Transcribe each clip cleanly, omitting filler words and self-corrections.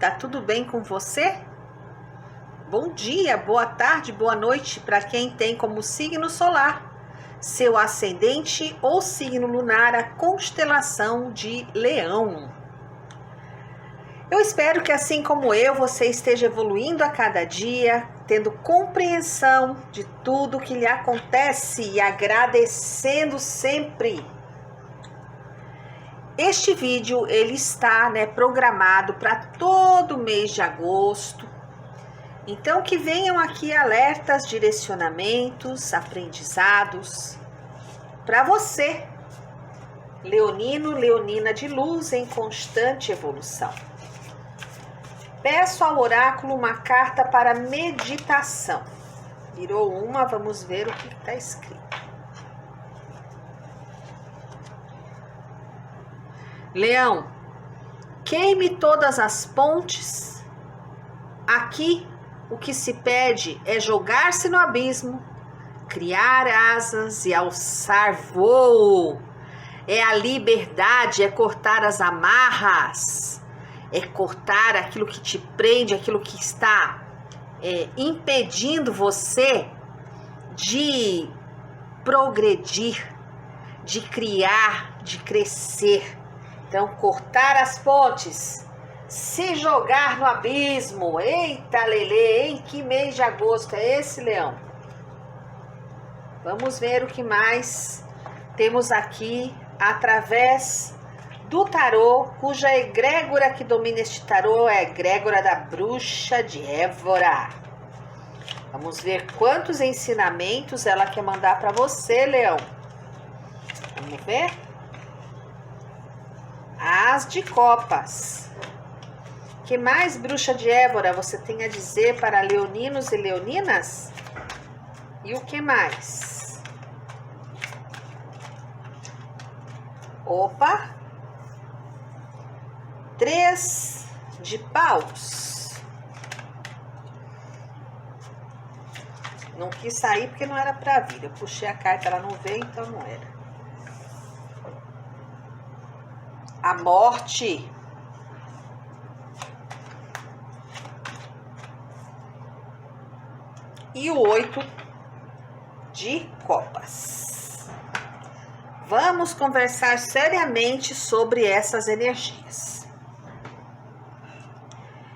Tá tudo bem com você? Bom dia, boa tarde, boa noite para quem tem como signo solar seu ascendente ou signo lunar a constelação de Leão. Eu espero que, assim como eu, você esteja evoluindo a cada dia, tendo compreensão de tudo que lhe acontece e agradecendo sempre. Este vídeo ele está programado para todo mês de agosto. Então que venham aqui alertas, direcionamentos, aprendizados para você, leonino, leonina de luz em constante evolução. Peço ao oráculo uma carta para meditação. Virou uma, vamos ver o que está escrito. Leão, queime todas as pontes. Aqui o que se pede é jogar-se no abismo, criar asas e alçar voo. É a liberdade, é cortar as amarras, é cortar aquilo que te prende, aquilo que está impedindo você de progredir, de criar, de crescer. Então, cortar as pontes, se jogar no abismo. Eita, Lelê, hein? Que mês de agosto é esse, Leão? Vamos ver o que mais temos aqui através do tarô, cuja egrégora que domina este tarô é a egrégora da bruxa de Évora. Vamos ver quantos ensinamentos ela quer mandar para você, Leão. Vamos ver? As de copas. Que mais, bruxa de Évora, você tem a dizer para leoninos e leoninas? E o que mais? Opa! 3 de paus. Não quis sair porque não era para vir. Eu puxei a carta, ela não veio, então não era. A morte. E o 8 de copas. Vamos conversar seriamente sobre essas energias.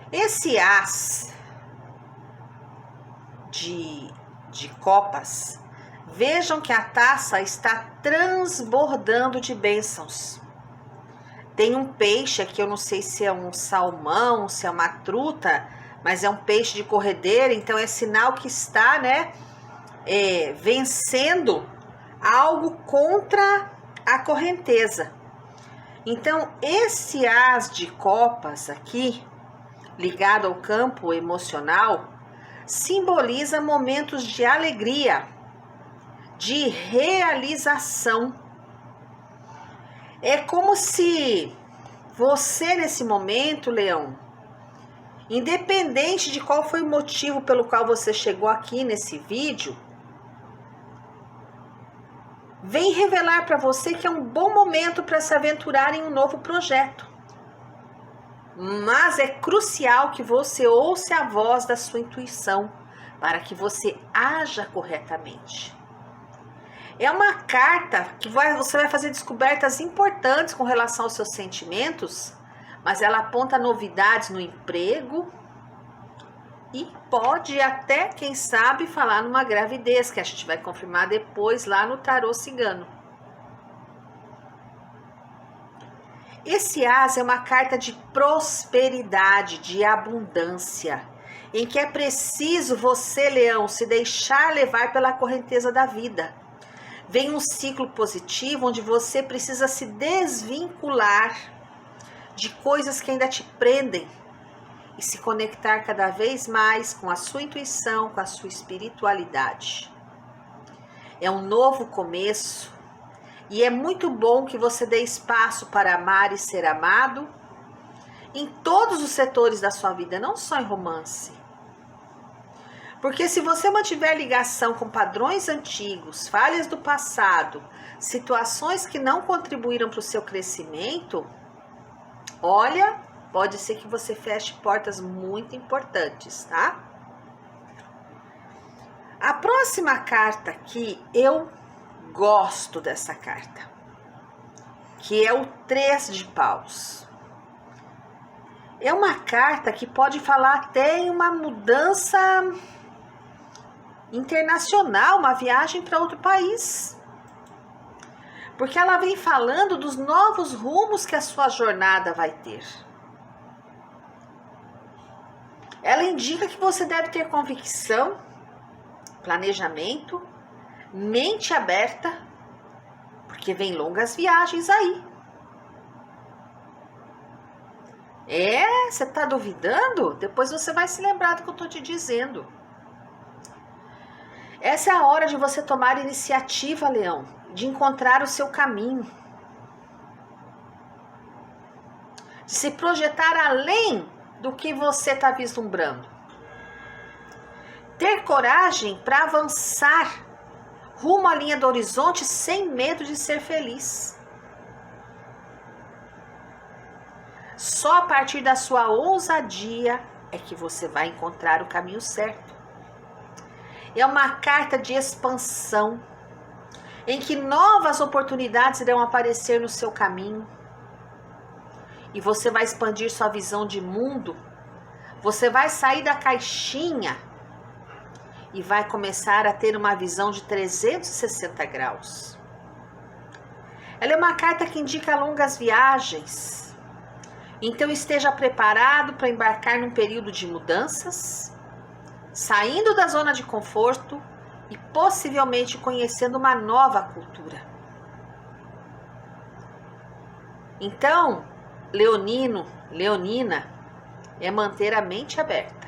Esse as de copas, vejam que a taça está transbordando de bênçãos. Tem um peixe aqui, eu não sei se é um salmão, se é uma truta, mas é um peixe de corredeira, então é sinal que está, vencendo algo contra a correnteza. Então, esse as de copas aqui, ligado ao campo emocional, simboliza momentos de alegria, de realização. É como se você, nesse momento, Leão, independente de qual foi o motivo pelo qual você chegou aqui nesse vídeo, vem revelar para você que é um bom momento para se aventurar em um novo projeto. Mas é crucial que você ouça a voz da sua intuição para que você haja corretamente. É uma carta que você vai fazer descobertas importantes com relação aos seus sentimentos, mas ela aponta novidades no emprego e pode até, quem sabe, falar numa gravidez, que a gente vai confirmar depois lá no tarô cigano. Esse as é uma carta de prosperidade, de abundância, em que é preciso você, Leão, se deixar levar pela correnteza da vida. Vem um ciclo positivo onde você precisa se desvincular de coisas que ainda te prendem e se conectar cada vez mais com a sua intuição, com a sua espiritualidade. É um novo começo e é muito bom que você dê espaço para amar e ser amado em todos os setores da sua vida, não só em romance. Porque se você mantiver ligação com padrões antigos, falhas do passado, situações que não contribuíram para o seu crescimento, olha, pode ser que você feche portas muito importantes, tá? A próxima carta aqui, eu gosto dessa carta, que é o 3 de paus. É uma carta que pode falar até em uma mudança internacional, uma viagem para outro país. Porque ela vem falando dos novos rumos que a sua jornada vai ter. Ela indica que você deve ter convicção, planejamento, mente aberta, porque vem longas viagens aí. Você tá duvidando? Depois você vai se lembrar do que eu tô te dizendo. Essa é a hora de você tomar iniciativa, Leão, de encontrar o seu caminho, de se projetar além do que você está vislumbrando. Ter coragem para avançar rumo à linha do horizonte sem medo de ser feliz. Só a partir da sua ousadia é que você vai encontrar o caminho certo. É uma carta de expansão, em que novas oportunidades irão aparecer no seu caminho. E você vai expandir sua visão de mundo. Você vai sair da caixinha e vai começar a ter uma visão de 360 graus. Ela é uma carta que indica longas viagens. Então esteja preparado para embarcar num período de mudanças, saindo da zona de conforto e possivelmente conhecendo uma nova cultura. Então, leonina, é manter a mente aberta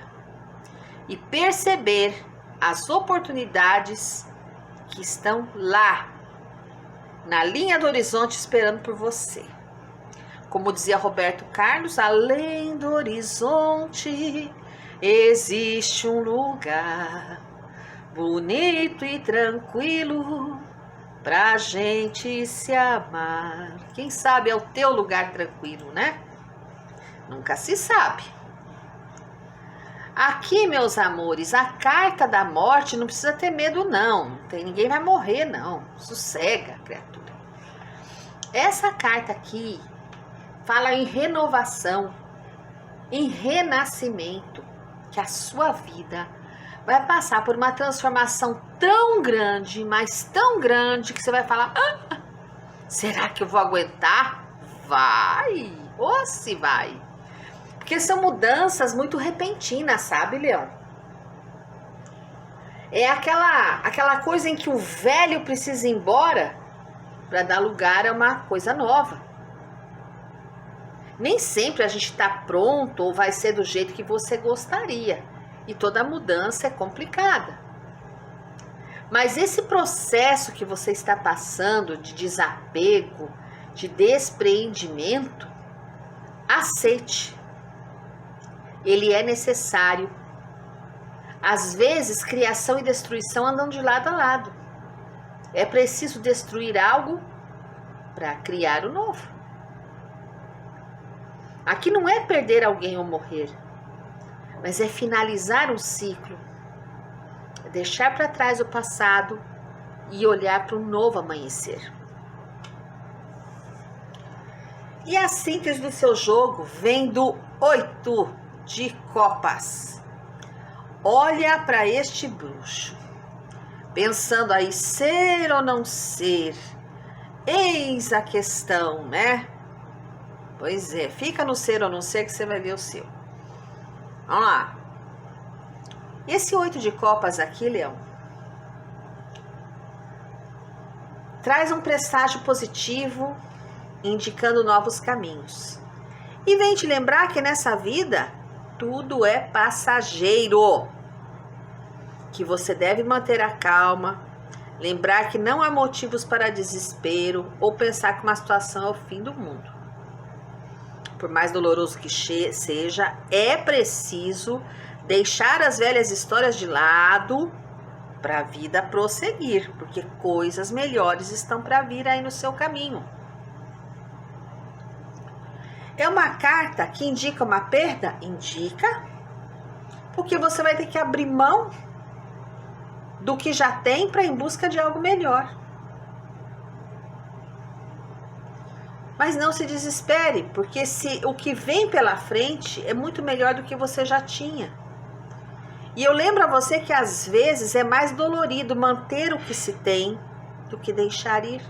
e perceber as oportunidades que estão lá, na linha do horizonte, esperando por você. Como dizia Roberto Carlos, além do horizonte existe um lugar bonito e tranquilo pra gente se amar. Quem sabe é o teu lugar tranquilo, né? Nunca se sabe. Aqui, meus amores, a carta da morte não precisa ter medo, não. Ninguém vai morrer, não. Sossega, criatura. Essa carta aqui fala em renovação, em renascimento, que a sua vida vai passar por uma transformação tão grande, mas tão grande, que você vai falar, será que eu vou aguentar? Vai, ou se vai. Porque são mudanças muito repentinas, sabe, Leão? É aquela coisa em que o velho precisa ir embora para dar lugar a uma coisa nova. Nem sempre a gente está pronto ou vai ser do jeito que você gostaria. E toda mudança é complicada. Mas esse processo que você está passando de desapego, de despreendimento, aceite. Ele é necessário. Às vezes, criação e destruição andam de lado a lado. É preciso destruir algo para criar o novo. Aqui não é perder alguém ou morrer, mas é finalizar um ciclo, é deixar para trás o passado e olhar para um novo amanhecer. E a síntese do seu jogo vem do 8 de copas. Olha para este bruxo, pensando aí ser ou não ser. Eis a questão, né? Pois é, fica no ser ou não ser que você vai ver o seu. Vamos lá. Esse 8 de copas aqui, Leão, traz um presságio positivo, indicando novos caminhos. E vem te lembrar que nessa vida, tudo é passageiro. Que você deve manter a calma, lembrar que não há motivos para desespero ou pensar que uma situação é o fim do mundo. Por mais doloroso que seja, é preciso deixar as velhas histórias de lado para a vida prosseguir, porque coisas melhores estão para vir aí no seu caminho. É uma carta que indica uma perda? Indica, porque você vai ter que abrir mão do que já tem para ir em busca de algo melhor. Mas não se desespere, porque o que vem pela frente é muito melhor do que você já tinha. E eu lembro a você que às vezes é mais dolorido manter o que se tem do que deixar ir.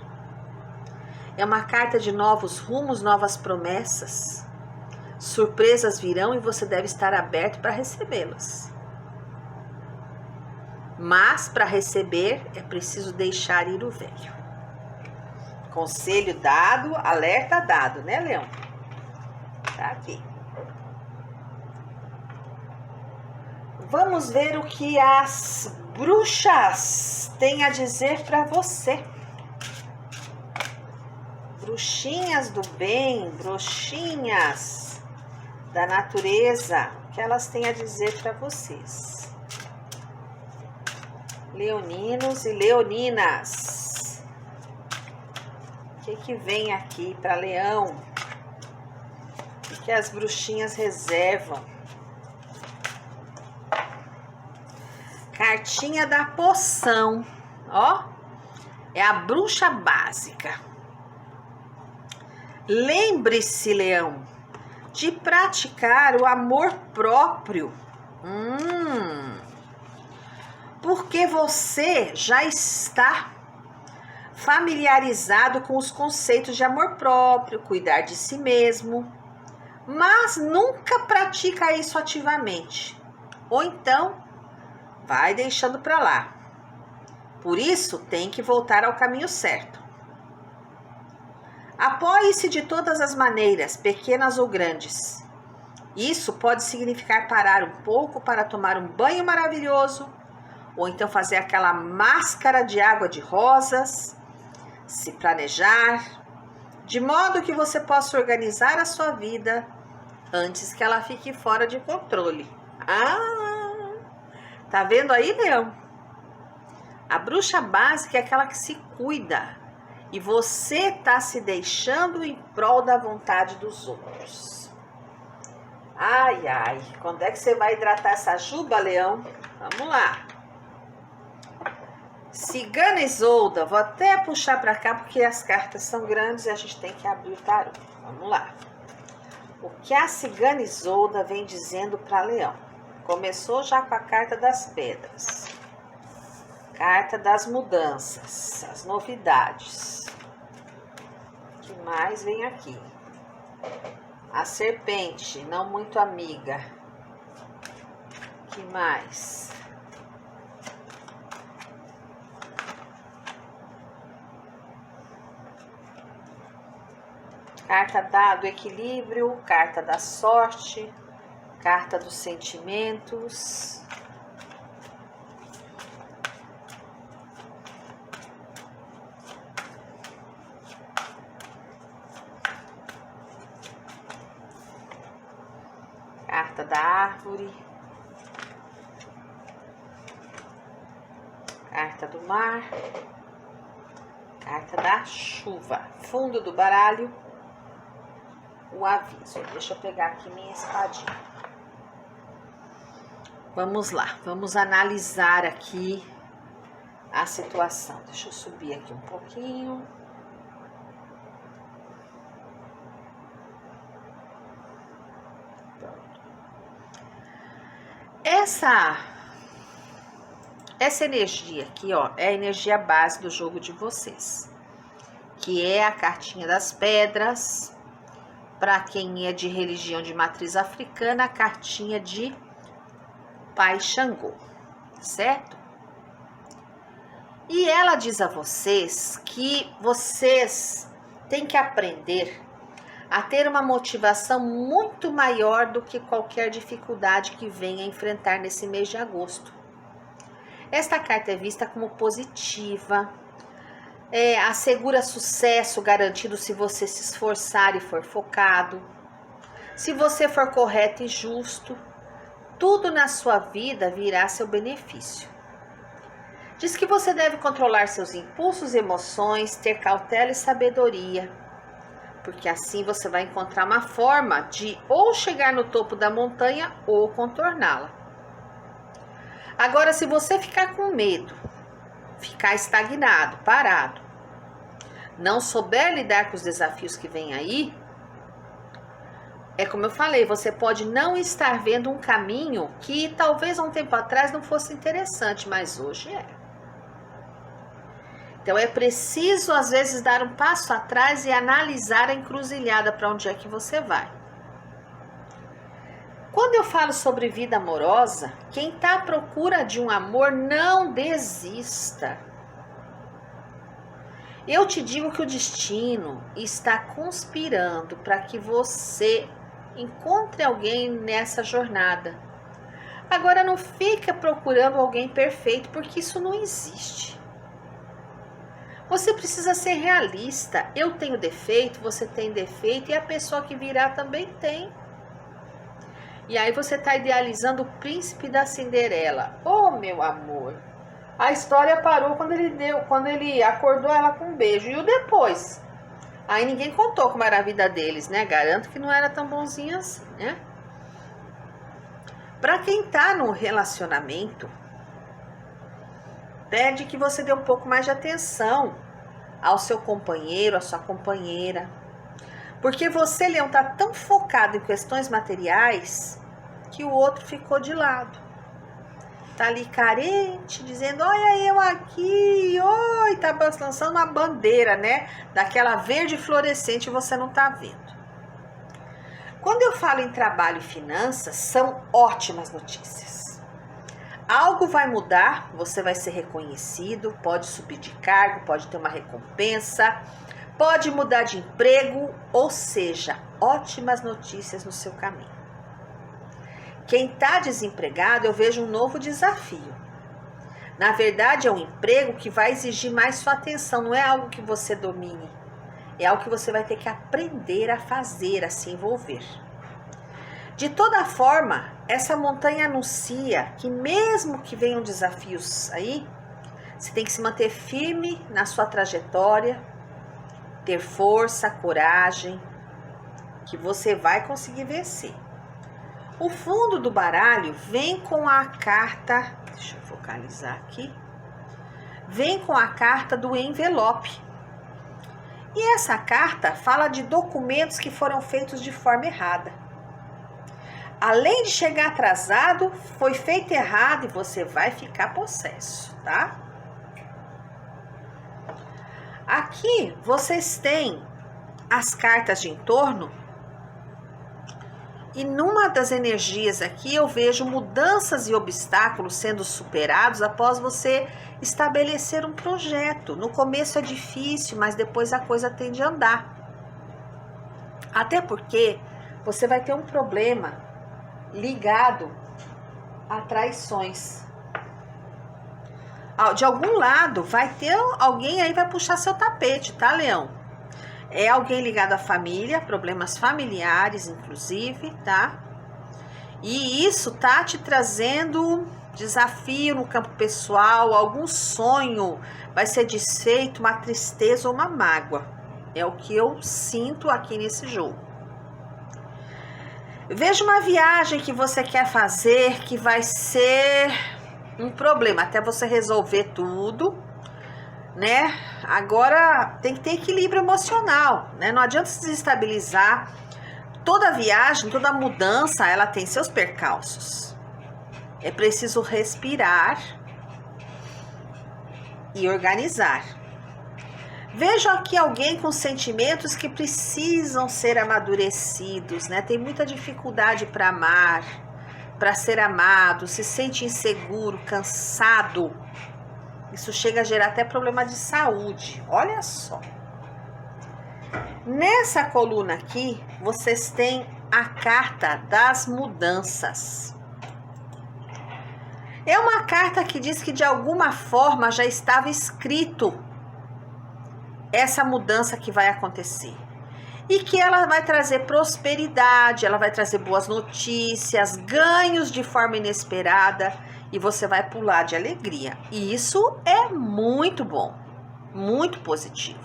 É uma carta de novos rumos, novas promessas. Surpresas virão e você deve estar aberto para recebê-las. Mas para receber é preciso deixar ir o velho. Conselho dado, alerta dado, né, Leão? Tá aqui. Vamos ver o que as bruxas têm a dizer para você. Bruxinhas do bem, bruxinhas da natureza, o que elas têm a dizer para vocês? Leoninos e leoninas, o que vem aqui para Leão? O que as bruxinhas reservam? Cartinha da poção, ó, é a bruxa básica. Lembre-se, Leão, de praticar o amor próprio. Porque você já está familiarizado com os conceitos de amor próprio, cuidar de si mesmo, mas nunca pratica isso ativamente. Ou então, vai deixando para lá. Por isso, tem que voltar ao caminho certo. Apoie-se de todas as maneiras, pequenas ou grandes. Isso pode significar parar um pouco para tomar um banho maravilhoso, ou então fazer aquela máscara de água de rosas, se planejar, de modo que você possa organizar a sua vida antes que ela fique fora de controle. Tá vendo aí, Leão? A bruxa básica é aquela que se cuida. E você tá se deixando em prol da vontade dos outros. Ai, ai. Quando é que você vai hidratar essa juba, Leão? Vamos lá. Cigana Isolda. Vou até puxar para cá porque as cartas são grandes e a gente tem que abrir o tarô. Vamos lá. O que a Cigana Isolda vem dizendo para Leão? Começou já com a carta das pedras. Carta das mudanças, as novidades. O que mais vem aqui? A serpente, não muito amiga. O que mais? Carta do equilíbrio, carta da sorte, carta dos sentimentos. Carta da árvore, carta do mar, carta da chuva, fundo do baralho, o aviso. Deixa eu pegar aqui minha espadinha. Vamos lá, vamos analisar aqui a situação. Deixa eu subir aqui um pouquinho. Essa energia aqui, ó, é a energia base do jogo de vocês, que é a cartinha das pedras. Para quem é de religião de matriz africana, a cartinha de Pai Xangô, certo? E ela diz a vocês que vocês têm que aprender a ter uma motivação muito maior do que qualquer dificuldade que venha enfrentar nesse mês de agosto. Esta carta é vista como positiva, assegura sucesso garantido se você se esforçar e for focado. Se você for correto e justo, tudo na sua vida virá a seu benefício. Diz que você deve controlar seus impulsos e emoções, ter cautela e sabedoria, porque assim você vai encontrar uma forma de ou chegar no topo da montanha ou contorná-la. Agora, se você ficar com medo, ficar estagnado, parado, não souber lidar com os desafios que vêm aí, é como eu falei, você pode não estar vendo um caminho que talvez há um tempo atrás não fosse interessante, mas hoje é. Então é preciso às vezes dar um passo atrás e analisar a encruzilhada para onde é que você vai. Quando eu falo sobre vida amorosa, quem está à procura de um amor, não desista. Eu te digo que o destino está conspirando para que você encontre alguém nessa jornada. Agora não fica procurando alguém perfeito, porque isso não existe. Você precisa ser realista. Eu tenho defeito, você tem defeito e a pessoa que virá também tem. E aí você está idealizando o príncipe da Cinderela. Oh, meu amor, a história parou quando ele acordou ela com um beijo. E o depois? Aí ninguém contou como era a vida deles, né? Garanto que não era tão bonzinho assim, né? Para quem tá num relacionamento, pede que você dê um pouco mais de atenção ao seu companheiro, à sua companheira. Porque você, Leão, tá tão focado em questões materiais que o outro ficou de lado. Tá ali carente, dizendo, olha eu aqui, oi, tá lançando uma bandeira, né? Daquela verde fluorescente, você não tá vendo. Quando eu falo em trabalho e finanças, são ótimas notícias. Algo vai mudar, você vai ser reconhecido, pode subir de cargo, pode ter uma recompensa, pode mudar de emprego, ou seja, ótimas notícias no seu caminho. Quem está desempregado, eu vejo um novo desafio. Na verdade, é um emprego que vai exigir mais sua atenção, não é algo que você domine. É algo que você vai ter que aprender a fazer, a se envolver. De toda forma, essa montanha anuncia que mesmo que venham desafios aí, você tem que se manter firme na sua trajetória, ter força, coragem, que você vai conseguir vencer. O fundo do baralho vem com a carta, deixa eu focalizar aqui, vem com a carta do envelope. E essa carta fala de documentos que foram feitos de forma errada. Além de chegar atrasado, foi feito errado e você vai ficar possesso, tá? Aqui vocês têm as cartas de entorno. E numa das energias aqui eu vejo mudanças e obstáculos sendo superados após você estabelecer um projeto. No começo é difícil, mas depois a coisa tende a andar. Até porque você vai ter um problema ligado a traições. De algum lado vai ter alguém aí vai puxar seu tapete, tá, Leão? É alguém ligado à família, problemas familiares, inclusive, tá? E isso tá te trazendo desafio no campo pessoal, algum sonho vai ser desfeito, uma tristeza ou uma mágoa. É o que eu sinto aqui nesse jogo. Veja uma viagem que você quer fazer que vai ser um problema, até você resolver tudo, né? Agora tem que ter equilíbrio emocional, né? Não adianta se desestabilizar. Toda viagem, toda mudança, ela tem seus percalços. É preciso respirar e organizar. Vejo aqui alguém com sentimentos que precisam ser amadurecidos, né? Tem muita dificuldade para amar, para ser amado, se sente inseguro, cansado. Isso chega a gerar até problema de saúde. Olha só. Nessa coluna aqui, vocês têm a carta das mudanças. É uma carta que diz que de alguma forma já estava escrito essa mudança que vai acontecer. E que ela vai trazer prosperidade, ela vai trazer boas notícias, ganhos de forma inesperada. E você vai pular de alegria. E isso é muito bom, muito positivo.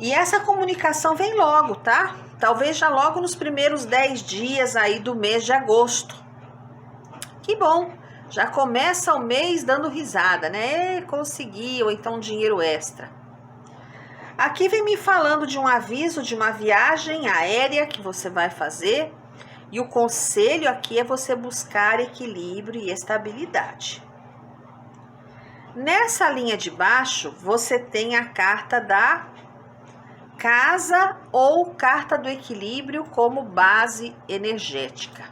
E essa comunicação vem logo, tá? Talvez já logo nos primeiros 10 dias aí do mês de agosto. Que bom, já começa o mês dando risada, né? Consegui, ou então dinheiro extra. Aqui vem me falando de um aviso de uma viagem aérea que você vai fazer. E o conselho aqui é você buscar equilíbrio e estabilidade. Nessa linha de baixo, você tem a carta da casa ou carta do equilíbrio como base energética.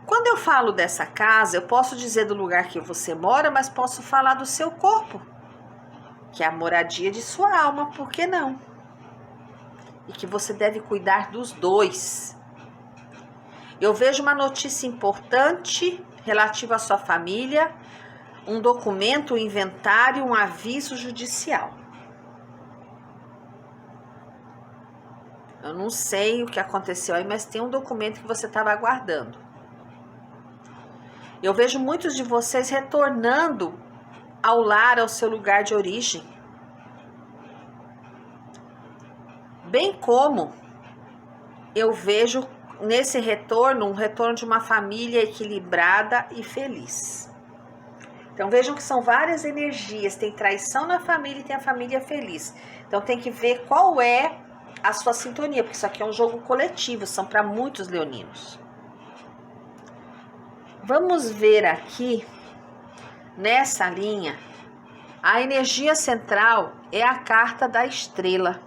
Quando eu falo dessa casa, eu posso dizer do lugar que você mora, mas posso falar do seu corpo, que é a moradia de sua alma, por que não? E que você deve cuidar dos dois. Eu vejo uma notícia importante relativa à sua família, um documento, um inventário, um aviso judicial. Eu não sei o que aconteceu aí, mas tem um documento que você estava aguardando. Eu vejo muitos de vocês retornando ao lar, ao seu lugar de origem. Bem como eu vejo nesse retorno, um retorno de uma família equilibrada e feliz. Então vejam que são várias energias, tem traição na família e tem a família feliz. Então tem que ver qual é a sua sintonia, porque isso aqui é um jogo coletivo, são para muitos leoninos. Vamos ver aqui, nessa linha, a energia central é a carta da estrela.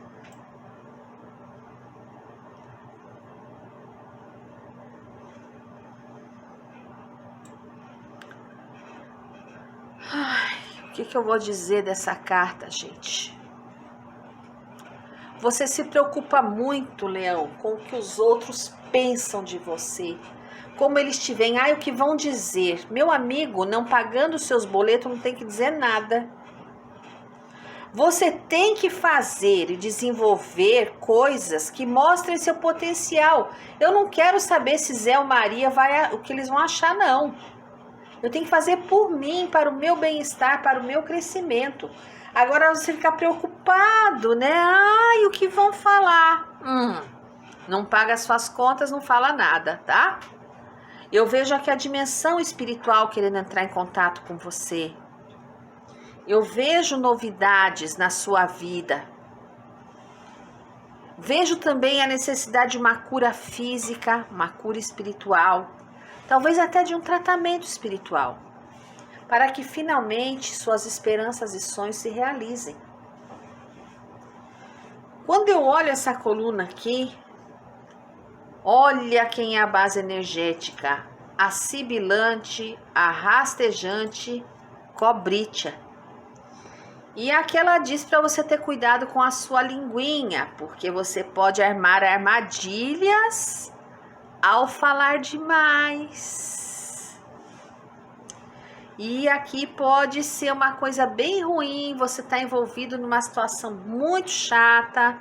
Ai, o que eu vou dizer dessa carta, gente? Você se preocupa muito, Leão, com o que os outros pensam de você. Como eles te veem, o que vão dizer? Meu amigo, não pagando seus boletos, não tem que dizer nada. Você tem que fazer e desenvolver coisas que mostrem seu potencial. Eu não quero saber se Zé ou Maria o que eles vão achar, não. Eu tenho que fazer por mim, para o meu bem-estar, para o meu crescimento. Agora você fica preocupado, né? O que vão falar? Não paga as suas contas, não fala nada, tá? Eu vejo aqui a dimensão espiritual querendo entrar em contato com você. Eu vejo novidades na sua vida. Vejo também a necessidade de uma cura física, uma cura espiritual. Talvez até de um tratamento espiritual, para que finalmente suas esperanças e sonhos se realizem. Quando eu olho essa coluna aqui, olha quem é a base energética, a sibilante, a rastejante, cobritia. E aqui ela diz para você ter cuidado com a sua linguinha, porque você pode armar armadilhas ao falar demais. E aqui pode ser uma coisa bem ruim, você está envolvido numa situação muito chata.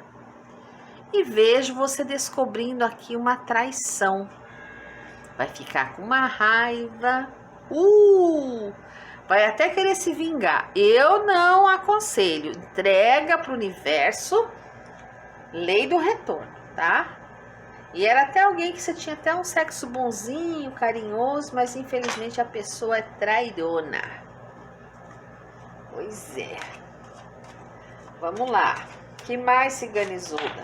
E vejo você descobrindo aqui uma traição. Vai ficar com uma raiva. Vai até querer se vingar. Eu não aconselho. Entrega para o universo. Lei do retorno, tá? E era até alguém que você tinha até um sexo bonzinho, carinhoso, mas infelizmente a pessoa é traidora. Pois é. Vamos lá. Que mais, ciganizuda?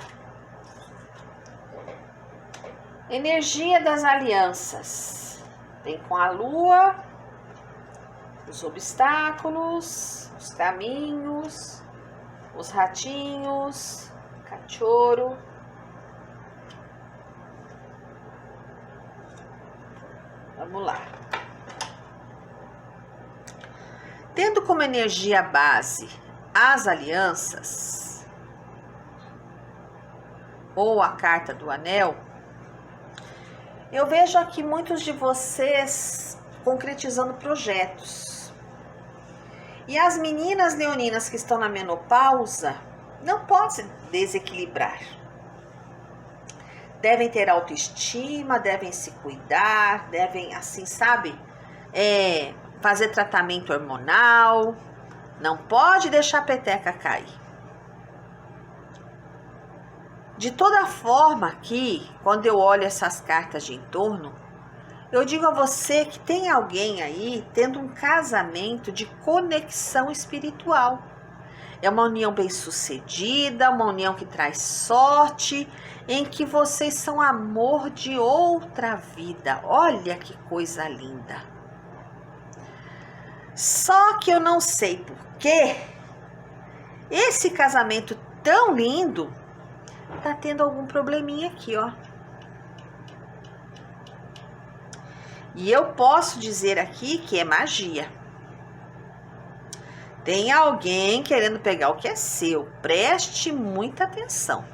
Energia das alianças. Vem com a lua, os obstáculos, os caminhos, os ratinhos, cachorro. Vamos lá. Tendo como energia base as alianças, ou a carta do anel, eu vejo aqui muitos de vocês concretizando projetos. E as meninas leoninas que estão na menopausa não podem se desequilibrar. Devem ter autoestima, devem se cuidar, devem, assim, sabe, fazer tratamento hormonal. Não pode deixar a peteca cair. De toda forma aqui, quando eu olho essas cartas de entorno, eu digo a você que tem alguém aí tendo um casamento de conexão espiritual. É uma união bem-sucedida, uma união que traz sorte, em que vocês são amor de outra vida. Olha que coisa linda. Só que eu não sei por quê esse casamento tão lindo tá tendo algum probleminha aqui, ó. E eu posso dizer aqui que é magia. Tem alguém querendo pegar o que é seu. Preste muita atenção.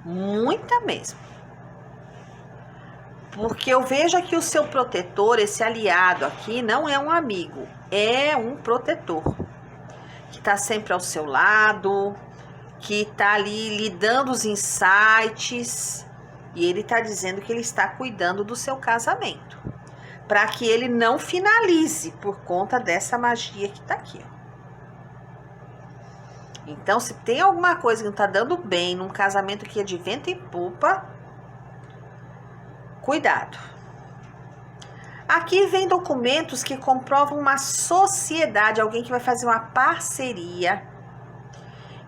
Muita mesmo. Porque eu vejo aqui o seu protetor, esse aliado aqui, não é um amigo, é um protetor. Que está sempre ao seu lado, que está ali lhe dando os insights. E ele está dizendo que ele está cuidando do seu casamento. Para que ele não finalize por conta dessa magia que está aqui. Ó. Então, se tem alguma coisa que não está dando bem num casamento que é de vento em popa, cuidado. Aqui vem documentos que comprovam uma sociedade, alguém que vai fazer uma parceria.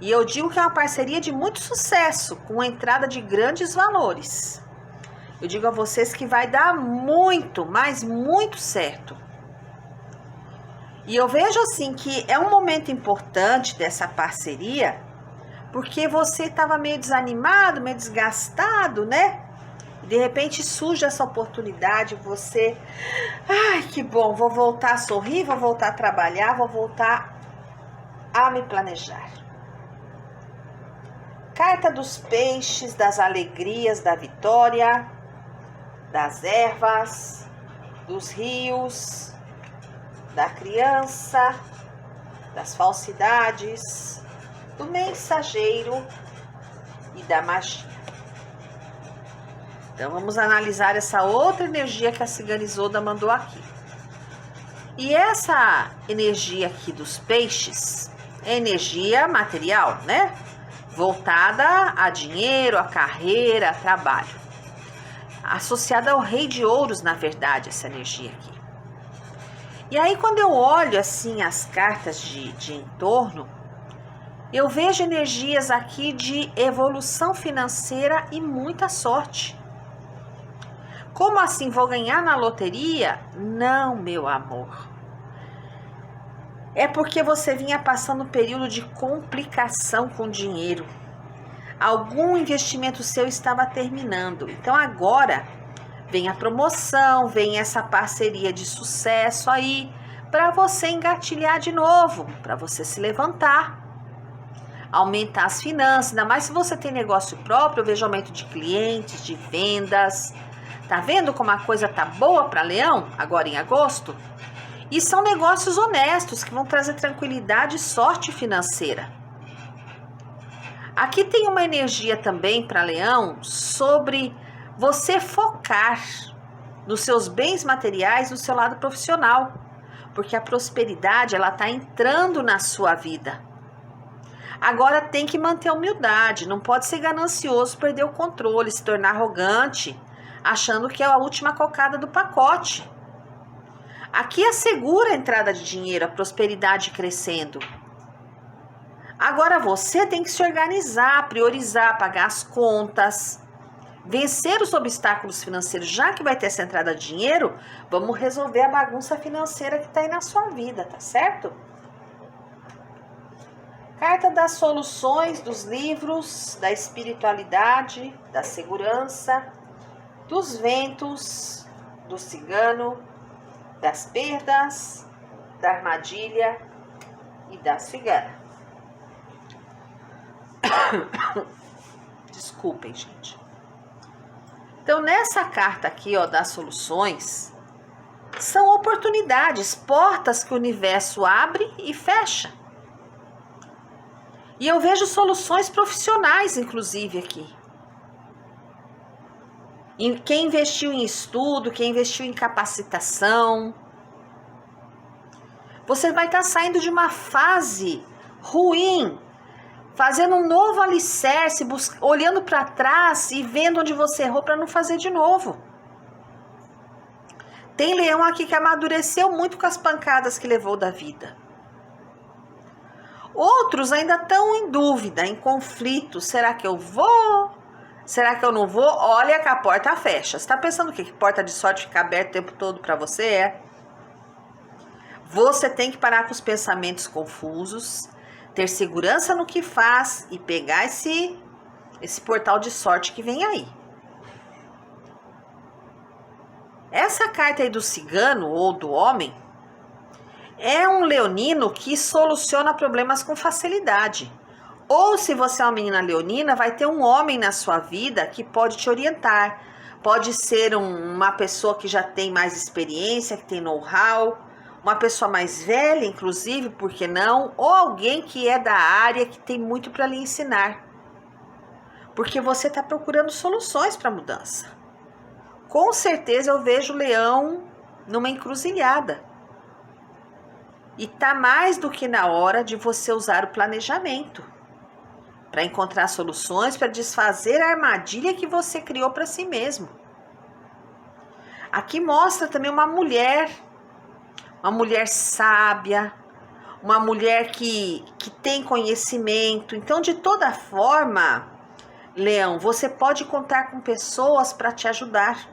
E eu digo que é uma parceria de muito sucesso, com entrada de grandes valores. Eu digo a vocês que vai dar muito, mas muito certo. E eu vejo assim que é um momento importante dessa parceria, porque você estava meio desanimado, meio desgastado, né? E de repente surge essa oportunidade, você... Ai, que bom, vou voltar a sorrir, vou voltar a trabalhar, vou voltar a me planejar. Carta dos peixes, das alegrias, da vitória, das ervas, dos rios, da criança, das falsidades, do mensageiro e da magia. Então vamos analisar essa outra energia que a Cigana Isolda mandou aqui. E essa energia aqui dos peixes é energia material, né? Voltada a dinheiro, a carreira, a trabalho. Associada ao rei de ouros, na verdade, essa energia aqui. E aí, quando eu olho, assim, as cartas de entorno, eu vejo energias aqui de evolução financeira e muita sorte. Como assim, vou ganhar na loteria? Não, meu amor. É porque você vinha passando um período de complicação com dinheiro. Algum investimento seu estava terminando. Então agora vem a promoção, vem essa parceria de sucesso aí para você engatilhar de novo, para você se levantar, aumentar as finanças. Ainda mais se você tem negócio próprio, eu vejo aumento de clientes, de vendas. Tá vendo como a coisa tá boa para Leão agora em agosto? E são negócios honestos que vão trazer tranquilidade e sorte financeira. Aqui tem uma energia também para Leão sobre você focar nos seus bens materiais, no seu lado profissional, porque a prosperidade ela está entrando na sua vida. Agora tem que manter a humildade, não pode ser ganancioso, perder o controle, se tornar arrogante, achando que é a última cocada do pacote. Aqui assegura a entrada de dinheiro, a prosperidade crescendo. Agora você tem que se organizar, priorizar, pagar as contas, vencer os obstáculos financeiros. Já que vai ter essa entrada de dinheiro, vamos resolver a bagunça financeira que está aí na sua vida, tá certo? Carta das soluções, dos livros, da espiritualidade, da segurança, dos ventos, do cigano, das perdas, da armadilha e da cigana. Desculpem, gente. Então, nessa carta aqui, ó, das soluções, são oportunidades, portas que o universo abre e fecha. E eu vejo soluções profissionais, inclusive, aqui. Quem investiu em estudo, quem investiu em capacitação. Você vai estar saindo de uma fase ruim. fazendo um novo alicerce, olhando para trás e vendo onde você errou para não fazer de novo. Tem leão aqui que amadureceu muito com as pancadas que levou da vida. Outros ainda estão em dúvida, em conflito. Será que eu vou? Será que eu não vou? Olha que a porta fecha. Você está pensando o quê? Que porta de sorte fica aberta o tempo todo para você? É. Você tem que parar com os pensamentos confusos, ter segurança no que faz e pegar esse portal de sorte que vem aí. Essa carta aí do cigano ou do homem é um leonino que soluciona problemas com facilidade. Ou se você é uma menina leonina, vai ter um homem na sua vida que pode te orientar. Pode ser uma pessoa que já tem mais experiência, que tem know-how, uma pessoa mais velha, inclusive, por que não? Ou alguém que é da área que tem muito para lhe ensinar. Porque você está procurando soluções para a mudança. Com certeza eu vejo o leão numa encruzilhada. E tá mais do que na hora de você usar o planejamento para encontrar soluções, para desfazer a armadilha que você criou para si mesmo. Aqui mostra também uma mulher sábia, uma mulher que tem conhecimento. Então, de toda forma, leão, você pode contar com pessoas para te ajudar.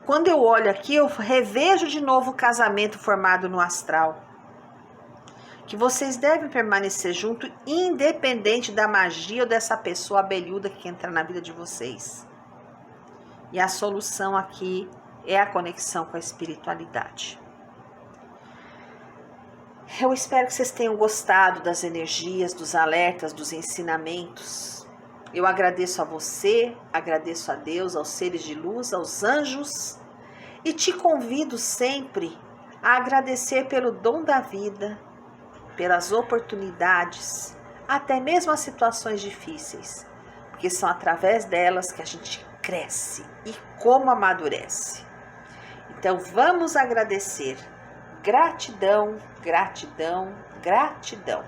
Quando eu olho aqui, eu revejo de novo o casamento formado no astral. Que vocês devem permanecer juntos, independente da magia ou dessa pessoa abelhuda que quer entrar na vida de vocês. E a solução aqui é a conexão com a espiritualidade. Eu espero que vocês tenham gostado das energias, dos alertas, dos ensinamentos. Eu agradeço a você, agradeço a Deus, aos seres de luz, aos anjos, e te convido sempre a agradecer pelo dom da vida, pelas oportunidades, até mesmo as situações difíceis, porque são através delas que a gente cresce e como amadurece. Então vamos agradecer. Gratidão, gratidão, gratidão.